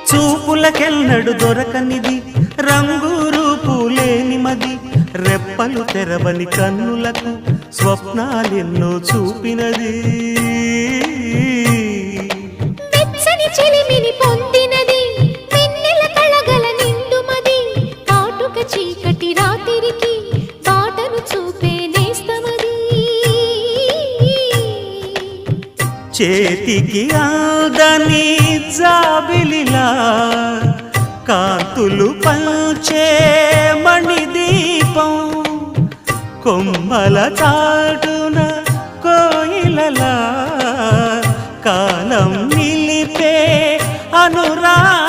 చూపులకెన్నడు దొరకనిది రంగు రూపు లేని మది రెప్పలు తెరవని కన్నులకు స్వప్నాలెన్నో చూపినది వెచ్చని చెలిమిని పొందినది వెన్నెల కళగల నిండుమది కాటుక చీకటి రాత్రికి బాటను చూపే నేస్తమది చేతికి ఆదని జాబిలిలా కాంతులు పంచే మణిదీపం కొమ్మల చాటున కోయిలలా కాలం నిలిపే అనురాగం